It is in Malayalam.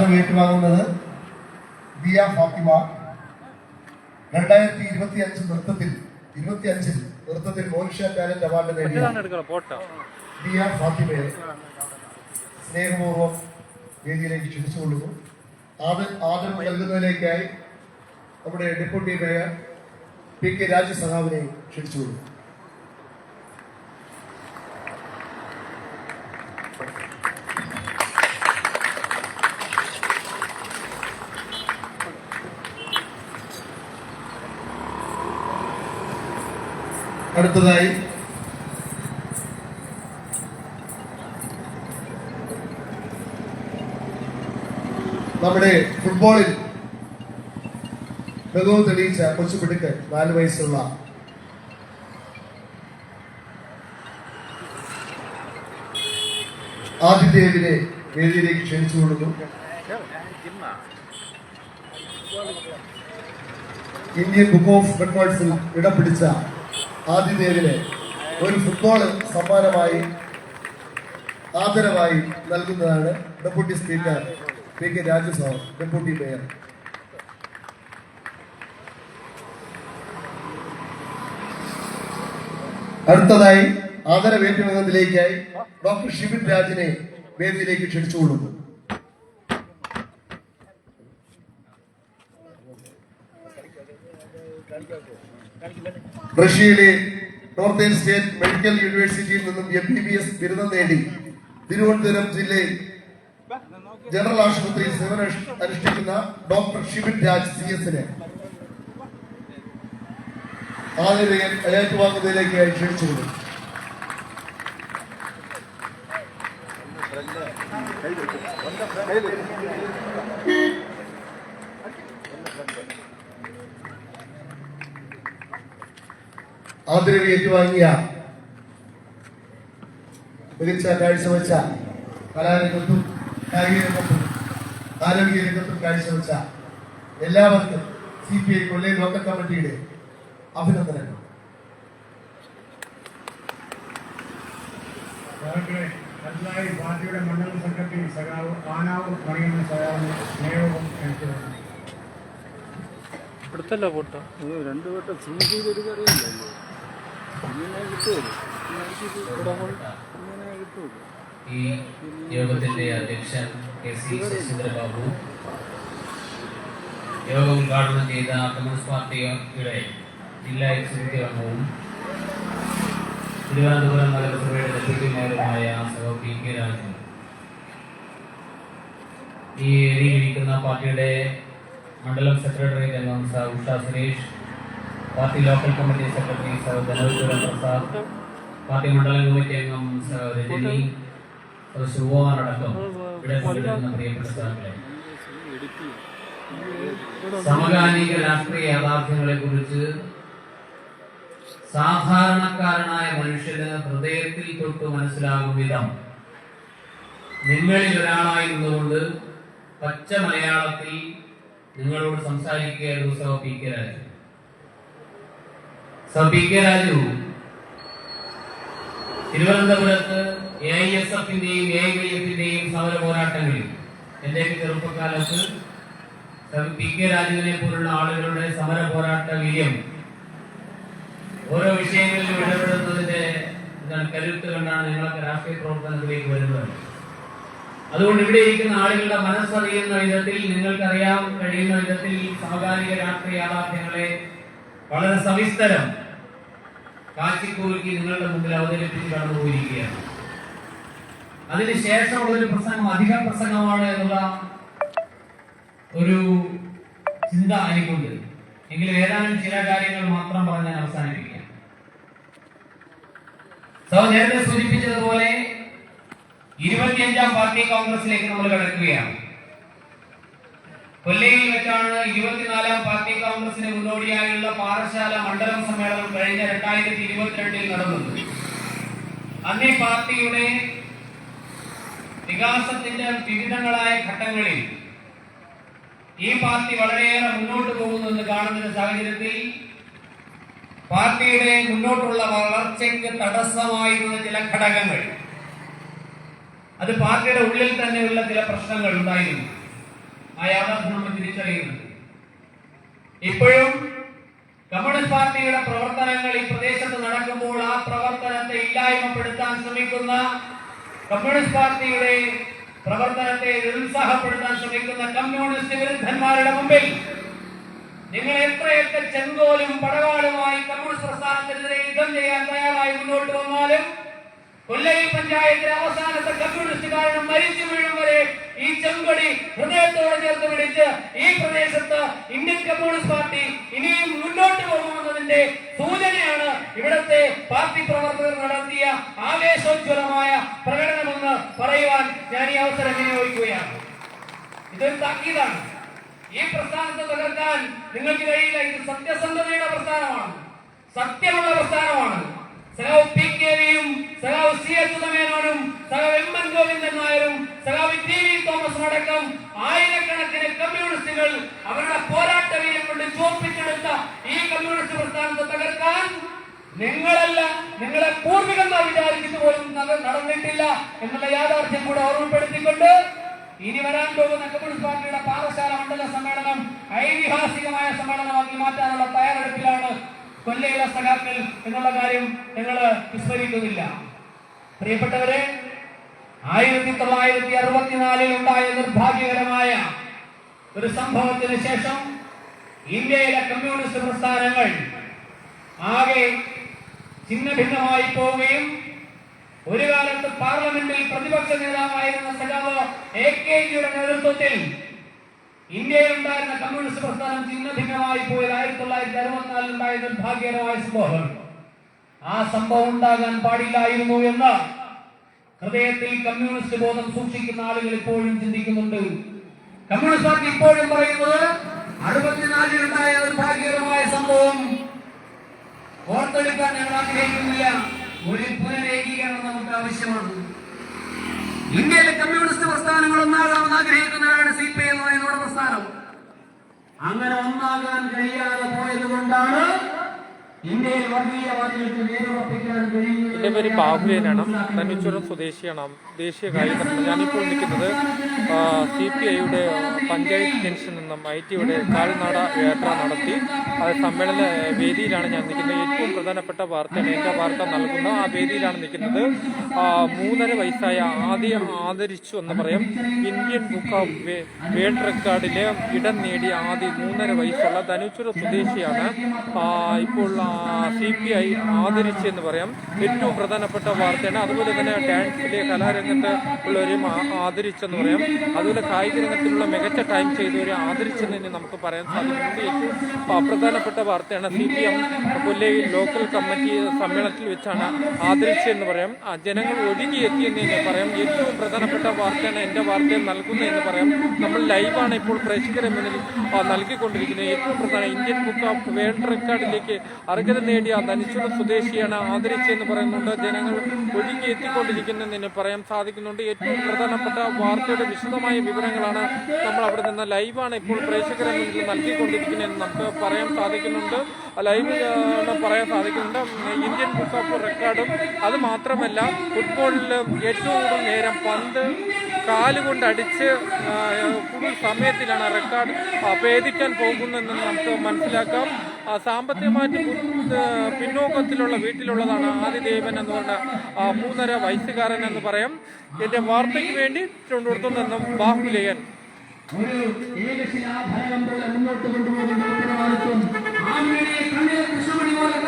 ആദരവ് ഏറ്റുവാങ്ങുന്നത് ദിയ ഫാത്തിമ. 2025 നൃത്തത്തിൽ മോനിഷ ടാലന്റ് അവാർഡ് നേടിയ ദിയ ഫാത്തിമയെ സ്നേഹപൂർവ്വം വേദിയിലേക്ക് ക്ഷണിച്ചുകൊള്ളുന്നു. ആദരവ് നൽകുന്നതിലേക്കായി നമ്മുടെ deputy mayor P K Raju സഹാബിനെ ക്ഷണിച്ചുകൊള്ളുന്നു. അടുത്തതായി നമ്മുടെ ഫുട്ബോളിൽ മികവ് തെളിയിച്ച കൊച്ചുപിടുക്കൻ 4 വയസ്സുള്ള ആദിദേവിനെ വേദിയിലേക്ക് ക്ഷണിച്ചുകൊള്ളുന്നു. ഇന്ത്യൻ ബുക്ക് ഓഫ് റെക്കോർഡ്സിൽ ഇടം പിടിച്ച ആദിദേവിനെ ഒരു ഫുട്ബോൾ സമ്മാനമായി ആദരവായി നൽകുന്നതാണ് deputy speaker P K Raju sir, deputy mayor. അടുത്തതായി ആദരവേറ്റുന്നതിലേക്കായി ഡോക്ടർ ഷിബിൻ രാജിനെ വേദിയിലേക്ക് ക്ഷണിച്ചുകൊള്ളുന്നു. റഷ്യയിലെ നോർത്തേൺ സ്റ്റേറ്റ് മെഡിക്കൽ യൂണിവേഴ്സിറ്റിയിൽ നിന്നും MBBS ബിരുദം നേടി തിരുവനന്തപുരം ജില്ലയിൽ ജനറൽ ആശുപത്രിയിൽ സേവനം അനുഷ്ഠിക്കുന്ന ഡോക്ടർ ഷിബിൻ രാജ് CS-നെ ഏറ്റുവാങ്ങുന്നതിലേക്കായി ക്ഷണിച്ചുകൊള്ളുന്നു. ആദരവ് ഏറ്റുവാങ്ങിയ മികച്ച കാഴ്ചവെച്ച കലാരംഗത്തും കായിക രംഗത്തും ആരോഗ്യ രംഗത്തും കാഴ്ചവെച്ച എല്ലാവർക്കും CPI കൊല്ലം ലോക്കൽ കമ്മിറ്റിയുടെ അഭിനന്ദനങ്ങൾ. അടുത്തതായി പാർട്ടിയുടെ മണ്ഡലം സെക്രട്ടറി സഖാവ് ആനാവ് മറിയമ്മ സഖാവിന് സ്നേഹവും അടുത്തല്ല പോട്ടോ 2 വട്ടം സൂചിയിലൊരു കറിയില്ലല്ലോ. ഈ യോഗത്തിന്റെ അധ്യക്ഷൻ KC ശശീന്ദ്രബാബു, യോഗം ഉദ്ഘാടനം ചെയ്ത കമ്മ്യൂണിസ്റ്റ് പാർട്ടിയുടെ ജില്ലാ എക്സിക്യൂട്ടീവ് അംഗവും തിരുവനന്തപുരം നഗരസഭയുടെ ഡെപ്യൂട്ടി മേയറുമായ പി കെ രാജു, ഈ ഏരിയയിലിരിക്കുന്ന പാർട്ടിയുടെ മണ്ഡലം സെക്രട്ടറി അംഗം Usha Suresh, party local committee secretary Dhanoj Prasad, party മണ്ഡലം കമ്മിറ്റി അംഗം രജനി, ശിവകുമാറടക്കം ഇവിടെ പങ്കെടുക്കുന്ന പ്രിയപ്പെട്ട സ്ഥാനങ്ങളെ, സമകാലിക രാഷ്ട്രീയ യാഥാർത്ഥ്യങ്ങളെ കുറിച്ച് സാധാരണക്കാരനായ മനുഷ്യന് ഹൃദയത്തിൽ തൊട്ട് മനസ്സിലാകും വിധം നിങ്ങളിൽ ഒരാളായി നിന്നുകൊണ്ട് പച്ച മലയാളത്തിൽ നിങ്ങളോട് സംസാരിക്കുകയായിരുന്നു P K Raju. P K Raju തിരുവനന്തപുരത്ത് AISF-ന്റെയും AIYF-ന്റെയും സമര പോരാട്ടങ്ങളിൽ എന്റെയൊക്കെ ചെറുപ്പക്കാലത്ത് പി കെ രാജുവിനെ പോലുള്ള ആളുകളുടെ സമര പോരാട്ട വീര്യം ഓരോ വിഷയങ്ങളിലും ഇടപെടുന്നതിന്റെ കരുത്ത് കണ്ടാണ് നിങ്ങളൊക്കെ രാഷ്ട്രീയ പ്രവർത്തനത്തിലേക്ക് വരുന്നത്. അതുകൊണ്ട് ഇവിടെ ഇരിക്കുന്ന ആളുകളുടെ മനസ്സറിയുന്ന വിധത്തിൽ, നിങ്ങൾക്കറിയാൻ കഴിയുന്ന വിധത്തിൽ സമകാലിക രാഷ്ട്രീയ യാഥാർത്ഥ്യങ്ങളെ വളരെ സവിസ്തരം കാച്ചിക്കൂറുക്കി നിങ്ങളുടെ മുമ്പിൽ അവതരിപ്പിച്ച് കടന്നുപോയിരിക്കുകയാണ്. അതിനുശേഷമുള്ളൊരു പ്രസംഗം അധിക പ്രസംഗമാണ് എന്നുള്ള ഒരു ചിന്ത എനിക്കുണ്ട്. എങ്കിലും ഏതാനും ചില കാര്യങ്ങൾ മാത്രം പറഞ്ഞ് അവസാനിപ്പിക്കാം. നേരത്തെ സൂചിപ്പിച്ചതുപോലെ 25ാം പാർട്ടി കോൺഗ്രസിലേക്ക് നമ്മൾ കടക്കുകയാണ്. കൊല്ലയിൽ വെച്ചാണ് 24ാം പാർട്ടി കോൺഗ്രസിന് മുന്നോടിയായുള്ള പാറശാല മണ്ഡലം സമ്മേളനം കഴിഞ്ഞ 2022 നടന്നത്. അന്ന് ഈ പാർട്ടിയുടെ വികാസത്തിന്റെ വിവിധങ്ങളായ ഘട്ടങ്ങളിൽ ഈ പാർട്ടി വളരെയേറെ മുന്നോട്ട് പോകുന്നെന്ന് കാണുന്ന സാഹചര്യത്തിൽ പാർട്ടിയുടെ മുന്നോട്ടുള്ള വളർച്ചയ്ക്ക് തടസ്സമായിരുന്ന ചില ഘടകങ്ങൾ, അത് പാർട്ടിയുടെ ഉള്ളിൽ തന്നെയുള്ള ചില പ്രശ്നങ്ങൾ ഉണ്ടായിരുന്നു. ആ യാഥാർത്ഥ്യം നമ്മൾ തിരിച്ചറിയുന്നുണ്ട്. ഇപ്പോഴും കമ്മ്യൂണിസ്റ്റ് പാർട്ടിയുടെ പ്രവർത്തനങ്ങൾ ഈ പ്രദേശത്ത് നടക്കുമ്പോൾ ആ പ്രവർത്തനത്തെ ഇല്ലായ്മപ്പെടുത്താൻ ശ്രമിക്കുന്ന, കമ്മ്യൂണിസ്റ്റ് പാർട്ടിയുടെ പ്രവർത്തനത്തെ നിരുത്സാഹപ്പെടുത്താൻ ശ്രമിക്കുന്ന കമ്മ്യൂണിസ്റ്റ് വിരുദ്ധന്മാരുടെ മുമ്പിൽ നിങ്ങൾ എത്രയൊക്കെ ചെങ്കോലും പടവാളുമായി കമ്മ്യൂണിസ്റ്റ് പ്രസ്ഥാനത്തിനെതിരെ യുദ്ധം ചെയ്യാൻ തയ്യാറായി മുന്നോട്ട് വന്നാലും കൊല്ലയിൽ പഞ്ചായത്തിലെ അവസാനത്തെ കമ്മ്യൂണിസ്റ്റുകാരനും മരിച്ചു വീഴും വരെ ഈ ചെങ്കൊടി ഹൃദയത്തോടെ ചേർത്ത് പിടിച്ച് ഈ പ്രദേശത്ത് ഇന്ത്യൻ കമ്മ്യൂണിസ്റ്റ് പാർട്ടി ഇനിയും മുന്നോട്ട് പോകുമെന്നതിന്റെ സൂചനയാണ് ഇവിടുത്തെ പാർട്ടി പ്രവർത്തകർ നടത്തിയ ആവേശോജ്വലമായ പ്രകടനമെന്ന് പറയുവാൻ ഞാൻ ഈ അവസരം വിനിയോഗിക്കുകയാണ്. ഇതൊരു താക്കീതാണ്. ഈ പ്രസ്ഥാനത്തെ തകർക്കാൻ നിങ്ങൾക്ക് കഴിയില്ല. ഇത് സത്യസന്ധതയുടെ പ്രസ്ഥാനമാണ്, സത്യമുള്ള പ്രസ്ഥാനമാണ്. സഖാവ് പി.കെ.വിയും സഖാവ് സി.എച്ച്. മേനോനും സഖാവ് എം.എൻ. ഗോവിന്ദൻ നായരും സഖാവ് ടി.വി. തോമസും അടക്കം ആയിരക്കണക്കിന് കമ്മ്യൂണിസ്റ്റുകൾ അവരുടെ പോരാട്ട വീര്യം കൊണ്ട് ചോപ്പിച്ചെടുത്ത ഈ കമ്മ്യൂണിസ്റ്റ് പ്രസ്ഥാനത്തെ തകർക്കാൻ നിങ്ങളല്ല, നിങ്ങളെ പൂർവികന്മാർ വിചാരിച്ചിട്ട് പോലും നടന്നിട്ടില്ല എന്നുള്ള യാഥാർത്ഥ്യം കൂടെ ഓർമ്മപ്പെടുത്തിക്കൊണ്ട് ഇനി വരാൻ പോകുന്ന കമ്മ്യൂണിസ്റ്റ് പാർട്ടിയുടെ പാറശാല മണ്ഡല സമ്മേളനം ഐതിഹാസികമായ സമ്മേളനമാക്കി മാറ്റാനുള്ള തയ്യാറെടുപ്പിലാണ് കൊല്ലയിലെ സഖാക്കൾ എന്നുള്ള കാര്യം ഞങ്ങൾ വിസ്മരിക്കുന്നില്ല. പ്രിയപ്പെട്ടവരെ, 1964 ഉണ്ടായ നിർഭാഗ്യകരമായ ഒരു സംഭവത്തിന് ശേഷം ഇന്ത്യയിലെ കമ്മ്യൂണിസ്റ്റ് പ്രസ്ഥാനങ്ങൾ ആകെ ഛിന്നഭിന്നമായി പോവുകയും ഒരു കാലത്ത് പാർലമെന്റിൽ പ്രതിപക്ഷ നേതാവായിരുന്ന സഖാവ് എ.കെ.ജിയുടെ നേതൃത്വത്തിൽ ഇന്ത്യയിൽ ഉണ്ടായിരുന്ന കമ്മ്യൂണിസ്റ്റ് പ്രസ്ഥാനം ഛിന്നഭിന്നമായി പോയത് 1964 ഉണ്ടായ നിർഭാഗ്യകരമായ സംഭവം. ആ സംഭവം ഉണ്ടാകാൻ പാടില്ലായിരുന്നു എന്ന് ഹൃദയത്തിൽ കമ്മ്യൂണിസ്റ്റ് ബോധം സൂക്ഷിക്കുന്ന ആളുകൾ ഇപ്പോഴും ചിന്തിക്കുന്നുണ്ട്. കമ്മ്യൂണിസ്റ്റ് പാർട്ടി ഇപ്പോഴും പറയുന്നത് 64 ഉണ്ടായ നിർഭാഗ്യകരമായ സംഭവം ഓർത്തെടുക്കാൻ ഞങ്ങൾ ആഗ്രഹിക്കുന്നില്ല. ഒരു പുനരേകീകരണം നമുക്ക് ആവശ്യമാണ്. ഇന്ത്യയിലെ കമ്മ്യൂണിസ്റ്റ് പ്രസ്ഥാനങ്ങൾ ഒന്നാകാമെന്ന് ആഗ്രഹിക്കുന്നവരാണ് CPI എന്ന് പറയുന്ന പ്രസ്ഥാനം. അങ്ങനെ ഒന്നാകാൻ കഴിയാതെ പോയത് കൊണ്ടാണ് ഇന്ത്യയിൽ വർഗീയവാദികൾക്ക് വേരുറപ്പിക്കാൻ കഴിയുന്നത്. എൻ്റെ പേര് ബാബുലേനാണ്, തനുച്ചുരം സ്വദേശിയാണ്, ദേശീയ കായികമാണ്. ഞാനിപ്പോൾ നിൽക്കുന്നത് CPIയുടെ പഞ്ചായത്ത് ജംഗ്ഷനിൽ നിന്നും IT-യുടെ കാൽനട യാത്ര നടത്തി അത് സമ്മേളന വേദിയിലാണ് ഞാൻ നിൽക്കുന്നത്. ഏറ്റവും പ്രധാനപ്പെട്ട വാർത്തയാണ് എൻ്റെ വാർത്ത നൽകുന്ന ആ വേദിയിലാണ് നിൽക്കുന്നത്. 3.5 വയസ്സായ ആദ്യം ആദരിച്ചു എന്ന് പറയാം. ഇന്ത്യൻ ബുക്ക് ഓഫ് വേൾഡ് റെക്കോർഡിലെ ഇടം നേടിയ ആദ്യം 3.5 വയസ്സുള്ള തനുച്ചുരം സ്വദേശിയാണ് ഇപ്പോൾ CPI ആദരിച്ചെന്ന് പറയാം. ഏറ്റവും പ്രധാനപ്പെട്ട വാർത്തയാണ്. അതുപോലെ തന്നെ ഡാൻസിലെ കലാരംഗത്ത് ഉള്ളവരെയും ആദരിച്ചെന്ന് പറയാം. അതുപോലെ കായിക രംഗത്തിലുള്ള മികച്ച ടൈം ചെയ്തവരെ ആദരിച്ചെന്ന് നമുക്ക് പറയാൻ സാധിക്കുന്നുണ്ട്. ഏറ്റവും പ്രധാനപ്പെട്ട വാർത്തയാണ്. CPM കൊല്ലയിൽ ലോക്കൽ കമ്മിറ്റി സമ്മേളനത്തിൽ വെച്ചാണ് ആദരിച്ചതെന്ന് പറയാം. ജനങ്ങൾ ഒഴുകിയെത്തിയെന്ന് തന്നെ പറയാം. ഏറ്റവും പ്രധാനപ്പെട്ട വാർത്തയാണ് എൻ്റെ വാർത്തയിൽ നൽകുന്നതെന്ന് പറയാം. നമ്മൾ ലൈവാണ് ഇപ്പോൾ പ്രേക്ഷകരെ മുന്നിൽ നൽകിക്കൊണ്ടിരിക്കുന്നത്. ഏറ്റവും പ്രധാന ഇന്ത്യൻ ബുക്ക് ഓഫ് വേൾഡ് റെക്കോർഡിലേക്ക് അർഹത നേടിയ തനിച്ചുരം സ്വദേശിയാണ് ആദരിച്ചെന്ന് പറയുന്നുണ്ട്. ജനങ്ങൾ ഒഴുകി എത്തിക്കൊണ്ടിരിക്കുന്നതെന്ന് പറയാൻ സാധിക്കുന്നുണ്ട്. ഏറ്റവും പ്രധാനപ്പെട്ട വാർത്തയുടെ വിശദമായ വിവരങ്ങളാണ് നമ്മൾ അവിടെ നിന്ന് ലൈവാണ് ഇപ്പോൾ പ്രേക്ഷകരെ മുന്നിൽ നൽകിക്കൊണ്ടിരിക്കുന്നതെന്ന് നമുക്ക് പറയാൻ സാധിക്കുന്നുണ്ട്. ലൈവ് പറയാൻ സാധിക്കുന്നുണ്ട്. ഇന്ത്യൻ ബുക്ക് ഓഫ് റെക്കോർഡും അത് മാത്രമല്ല ഫുട്ബോളിൽ ഏറ്റവും കൂടുതൽ നേരം പന്ത് കാലുകൊണ്ട് അടിച്ച് കൂടുതൽ സമയത്തിലാണ് റെക്കോർഡ് ഭേദിക്കാൻ പോകുന്നതെന്ന് നമുക്ക് മനസ്സിലാക്കാം. സാമ്പത്തികമായിട്ട് പിന്നോക്കത്തിലുള്ള വീട്ടിലുള്ളതാണ് ആദിദേവൻ എന്ന് പറഞ്ഞ 3.5 വയസ്സുകാരൻ എന്ന് പറയാം. എൻ്റെ വാർത്തയ്ക്ക് വേണ്ടി ചുണ്ടുകൊടുത്തു നിന്നും ബാഹുലേയൻ. ഒരു ഏകശിലാഭരണം പോലെ മുന്നോട്ട് കൊണ്ടുപോകുന്ന